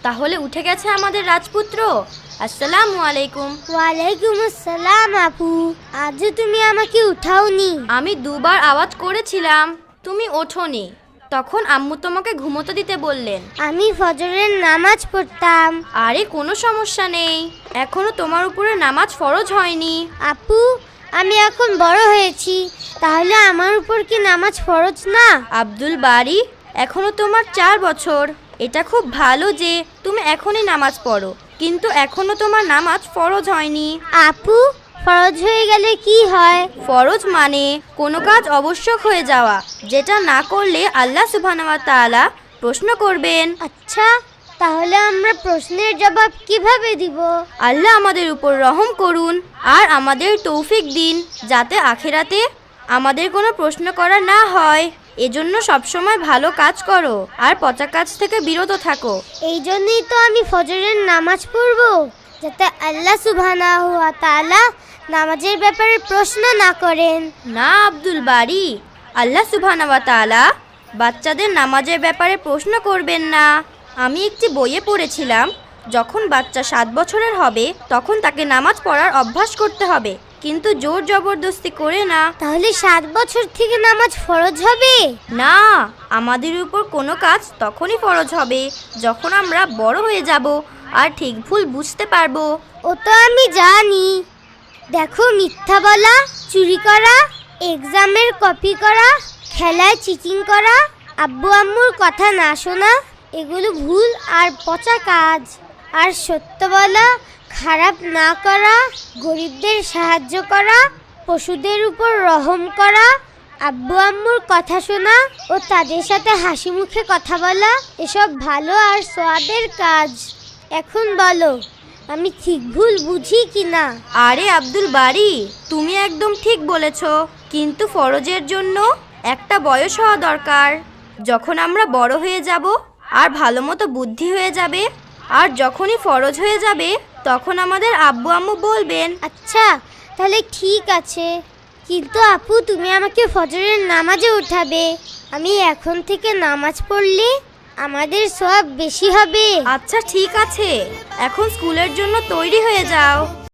তাহলে উঠে গেছে আমাদের রাজপুত্র। আসসালামু আলাইকুম। ওয়ালাইকুম আসসালাম আপু, আজও তুমি আমাকে উঠাওনি। আমি দুবার আওয়াজ করেছিলাম, তুমি ওঠোনি। তখন আম্মু তোমাকে ঘুমোতে দিতে বললেন। আমি ফজরের নামাজ পড়তাম। আরে কোনো সমস্যা নেই, এখনো তোমার উপরে নামাজ ফরজ হয়নি। আপু, আমি এখন বড় হয়েছি, তাহলে আমার উপর কি নামাজ ফরজ না? আব্দুল বারী, এখনো তোমার 4 বছর। এটা খুব ভালো যে তুমি এখনই নামাজ পড়ো, কিন্তু এখনো তোমার নামাজ ফরজ হয়নি। আপু, ফরজ হয়ে গেলে কি হয়? ফরজ মানে কোনো কাজ আবশ্যক হয়ে যাওয়া, যেটা না করলে আল্লাহ সুবহানাহু ওয়া তাআলা প্রশ্ন করবেন। আচ্ছা, তাহলে আমরা প্রশ্নের জবাব কিভাবে দিব? আল্লাহ আমাদের উপর রহম করুন আর আমাদের তৌফিক দিন, যাতে আখিরাতে আমাদের কোনো প্রশ্ন করা না হয়। এজন্য সবসময় ভালো কাজ করো আর পচা কাজ থেকে বিরত থাকো। এই জন্যই তো আমি ফজরের নামাজ পড়ব, যাতে আল্লাহ সুবহানাহু ওয়া তাআলা নামাজের ব্যাপারে প্রশ্ন না করেন। না আব্দুল বারী, আল্লাহ সুবহানাহু ওয়া তাআলা বাচ্চাদের নামাজের ব্যাপারে প্রশ্ন করবেন না। আমি একটি বইয়ে পড়েছিলাম, যখন বাচ্চা 7 বছরের হবে তখন তাকে নামাজ পড়ার অভ্যাস করতে হবে, কিন্তু জোর জবরদস্তি করে না। তাহলে 7 বছর থেকে নামাজ ফরজ হবে? না, আমাদের উপর কোনো কাজ তখনই ফরজ হবে যখন আমরা বড় হয়ে যাব আর ঠিক ভুল বুঝতে পারবো। ও তো আমি জানি। দেখো, মিথ্যা বলা, চুরি করা, এক্সামের কপি করা, খেলায় চিটিং করা, আব্বু আম্মুর কথা না শোনা, এগুলো ভুল আর পচা কাজ। আর সত্য বলা, খারাপ না করা, গরিবদের সাহায্য করা, পশুদের উপর রহম করা, আব্বু আম্মুর কথা শোনা ও তাদের সাথে হাসি মুখে কথা বলা, এসব ভালো আর সওয়াবের কাজ। এখন বলো, আমি ঠিক ভুল বুঝি কিনা? আরে আব্দুল বারী, তুমি একদম ঠিক বলেছ, কিন্তু ফরজের জন্য একটা বয়স হওয়া দরকার। যখন আমরা বড় হয়ে যাব আর ভালো মতো বুদ্ধি হয়ে যাবে, আর যখনই ফরজ হয়ে যাবে তখন আমাদের আব্বু আম্মু বলবেন। আচ্ছা, তাহলে ঠিক আছে, কিন্তু আপু তুমি আমাকে ফজরের নামাজে উঠাবে। আমি এখন থেকে নামাজ পড়লে আমাদের সওয়াব বেশি হবে। আচ্ছা ঠিক আছে, এখন স্কুলের জন্য তৈরি হয়ে যাও।